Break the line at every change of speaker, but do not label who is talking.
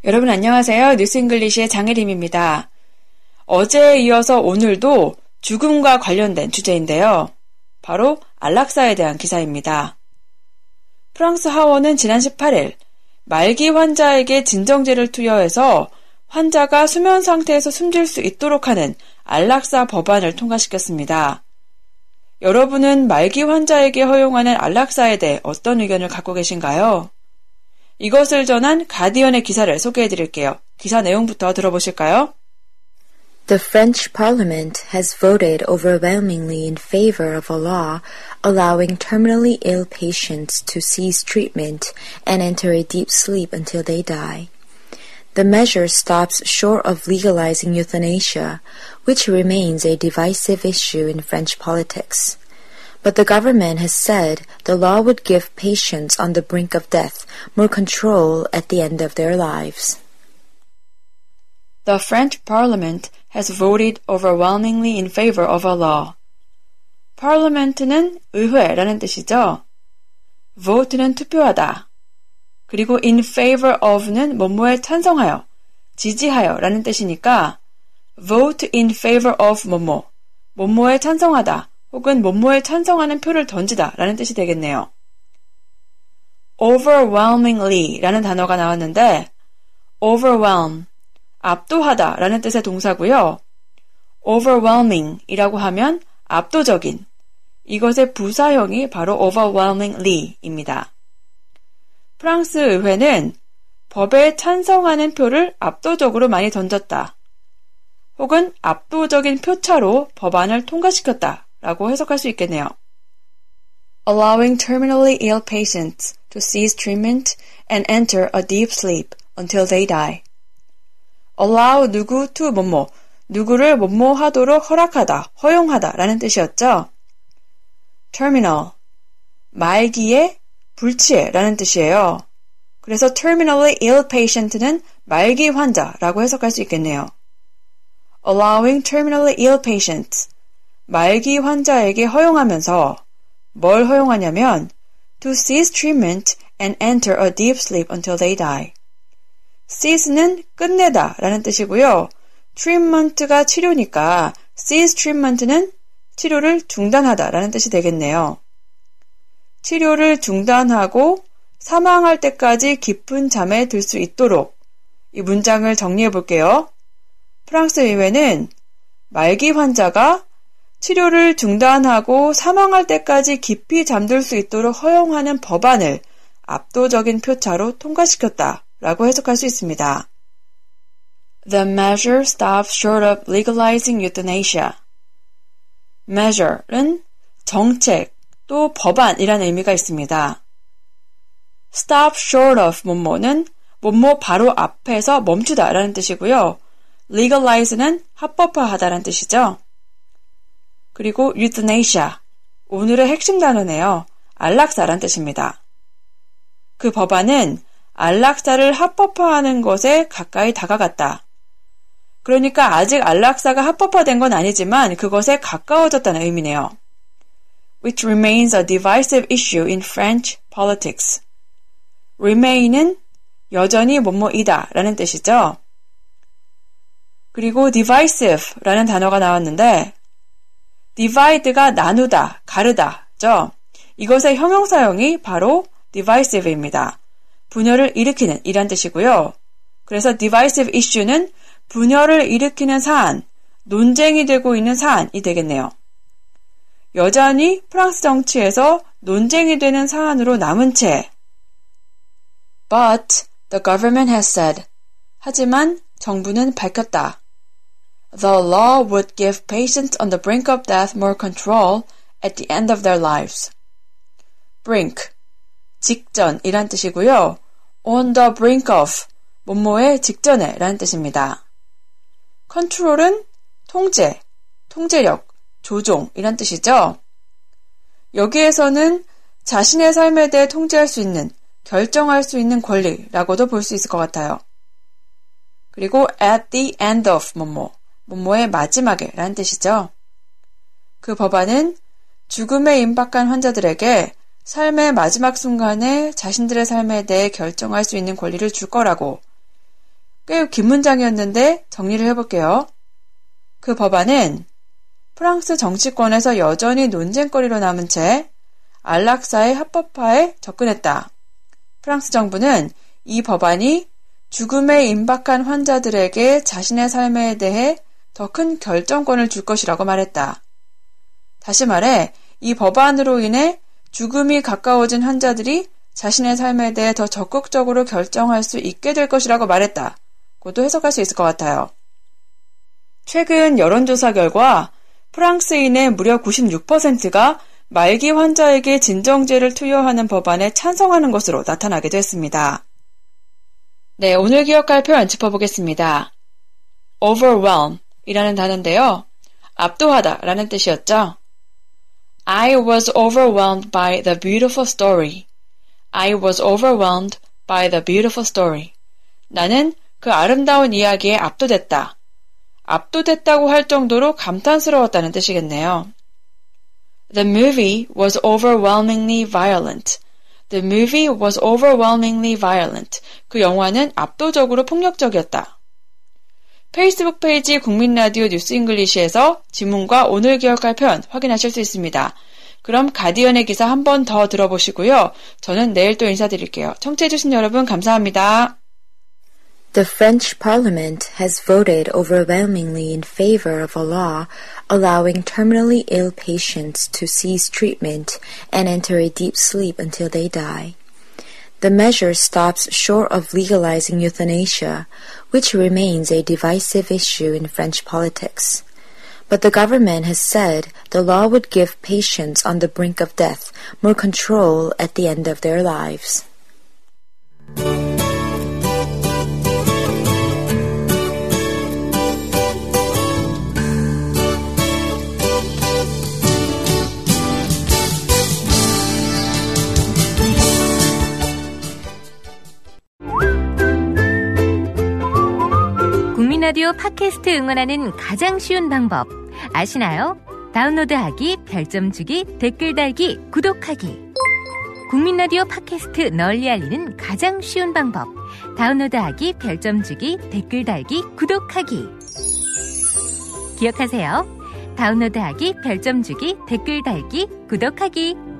여러분 안녕하세요. 뉴스잉글리시의 장혜림입니다. 어제에 이어서 오늘도 죽음과 관련된 주제인데요. 바로 안락사에 대한 기사입니다. 프랑스 하원은 지난 18일 말기 환자에게 진정제를 투여해서 환자가 수면 상태에서 숨질 수 있도록 하는 안락사 법안을 통과시켰습니다. 여러분은 말기 환자에게 허용하는 안락사에 대해 어떤 의견을 갖고 계신가요? 이것을 전한 가디언의 기사를 소개해드릴게요. 기사 내용부터 들어보실까요?
The French Parliament has voted overwhelmingly in favor of a law allowing terminally ill patients to cease treatment and enter a deep sleep until they die. The measure stops short of legalizing euthanasia, which remains a divisive issue in French politics. But the government has said the law would give patients on the brink of death more control at the end of their lives.
The French Parliament has voted overwhelmingly in favor of a law. Parliament는 의회라는 뜻이죠. vote는 투표하다. 그리고 in favor of는 뭐뭐에 찬성하여, 지지하여 라는 뜻이니까 vote in favor of 뭐뭐, 뭐뭐에 찬성하다. 혹은 뭐뭐에 찬성하는 표를 던지다 라는 뜻이 되겠네요. overwhelmingly 라는 단어가 나왔는데 overwhelm, 압도하다 라는 뜻의 동사고요. overwhelming 이라고 하면 압도적인, 이것의 부사형이 바로 overwhelmingly 입니다. 프랑스 의회는 법에 찬성하는 표를 압도적으로 많이 던졌다. 혹은 압도적인 표차로 법안을 통과시켰다. 라고 해석할 수 있겠네요. Allowing terminally ill patients to cease treatment and enter a deep sleep until they die. Allow 누구 to 뭐뭐, 누구를 뭐뭐 하도록 허락하다, 허용하다 라는 뜻이었죠. Terminal, 말기에, 불치에 라는 뜻이에요. 그래서 terminally ill patient는 말기 환자라고 해석할 수 있겠네요. Allowing terminally ill patients, 말기 환자에게 허용하면서 뭘 허용하냐면 to cease treatment and enter a deep sleep until they die. cease는 끝내다 라는 뜻이고요. treatment가 치료니까 cease treatment는 치료를 중단하다 라는 뜻이 되겠네요. 치료를 중단하고 사망할 때까지 깊은 잠에 들 수 있도록, 이 문장을 정리해 볼게요. 프랑스 의회는 말기 환자가 치료를 중단하고 사망할 때까지 깊이 잠들 수 있도록 허용하는 법안을 압도적인 표차로 통과시켰다라고 해석할 수 있습니다. The measure stops short of legalizing euthanasia. measure는 정책, 또 법안이라는 의미가 있습니다. stop short of 뭐뭐는 뭐뭐 바로 앞에서 멈추다라는 뜻이고요. legalize는 합법화하다라는 뜻이죠. 그리고 euthanasia, 오늘의 핵심 단어네요. 안락사란 뜻입니다. 그 법안은 안락사를 합법화하는 것에 가까이 다가갔다. 그러니까 아직 안락사가 합법화된 건 아니지만 그것에 가까워졌다는 의미네요. Which remains a divisive issue in French politics. remain은 여전히 뭐뭐이다 라는 뜻이죠. 그리고 divisive라는 단어가 나왔는데 divide가 나누다, 가르다죠. 이것의 형용사형이 바로 divisive입니다. 분열을 일으키는 이란 뜻이고요. 그래서 divisive issue는 분열을 일으키는 사안, 논쟁이 되고 있는 사안이 되겠네요. 여전히 프랑스 정치에서 논쟁이 되는 사안으로 남은 채 But the government has said, 하지만 정부는 밝혔다. The law would give patients on the brink of death more control at the end of their lives. brink, 직전이란 뜻이고요. on the brink of, 뭐뭐의 직전에 라는 뜻입니다. control은 통제, 통제력, 조종이란 뜻이죠. 여기에서는 자신의 삶에 대해 통제할 수 있는, 결정할 수 있는 권리라고도 볼 수 있을 것 같아요. 그리고 at the end of 뭐뭐, 뭐뭐의 마지막에 라는 뜻이죠. 그 법안은 죽음에 임박한 환자들에게 삶의 마지막 순간에 자신들의 삶에 대해 결정할 수 있는 권리를 줄 거라고, 꽤 긴 문장이었는데 정리를 해볼게요. 그 법안은 프랑스 정치권에서 여전히 논쟁거리로 남은 채 안락사의 합법화에 접근했다. 프랑스 정부는 이 법안이 죽음에 임박한 환자들에게 자신의 삶에 대해 더 큰 결정권을 줄 것이라고 말했다. 다시 말해 이 법안으로 인해 죽음이 가까워진 환자들이 자신의 삶에 대해 더 적극적으로 결정할 수 있게 될 것이라고 말했다. 고도 해석할 수 있을 것 같아요. 최근 여론조사 결과 프랑스인의 무려 96%가 말기 환자에게 진정제를 투여하는 법안에 찬성하는 것으로 나타나기도 했습니다. 네, 오늘 기억할 표현 짚어보겠습니다. overwhelm 이라는 단어인데요. 압도하다 라는 뜻이었죠. I was overwhelmed by the beautiful story. I was overwhelmed by the beautiful story. 나는 그 아름다운 이야기에 압도됐다. 압도됐다고 할 정도로 감탄스러웠다는 뜻이겠네요. The movie was overwhelmingly violent. The movie was overwhelmingly violent. 그 영화는 압도적으로 폭력적이었다. 페이스북 페이지 국민라디오 뉴스 잉글리시에서 지문과 오늘 기억할 표현 확인하실 수 있습니다. 그럼 가디언의 기사 한 번 더 들어보시고요. 저는 내일 또 인사드릴게요. 청취해주신 여러분 감사합니다.
The French Parliament has voted overwhelmingly in favor of a law allowing terminally ill patients to cease treatment and enter a deep sleep until they die. The measure stops short of legalizing euthanasia, which remains a divisive issue in French politics. But the government has said the law would give patients on the brink of death more control at the end of their lives.
라디오 팟캐스트 응원하는 가장 쉬운 방법 아시나요? 다운로드하기, 별점 주기, 댓글 달기, 구독하기. 국민 라디오 팟캐스트 널리 알리는 가장 쉬운 방법. 다운로드하기, 별점 주기, 댓글 달기, 구독하기. 기억하세요. 다운로드하기, 별점 주기, 댓글 달기, 구독하기.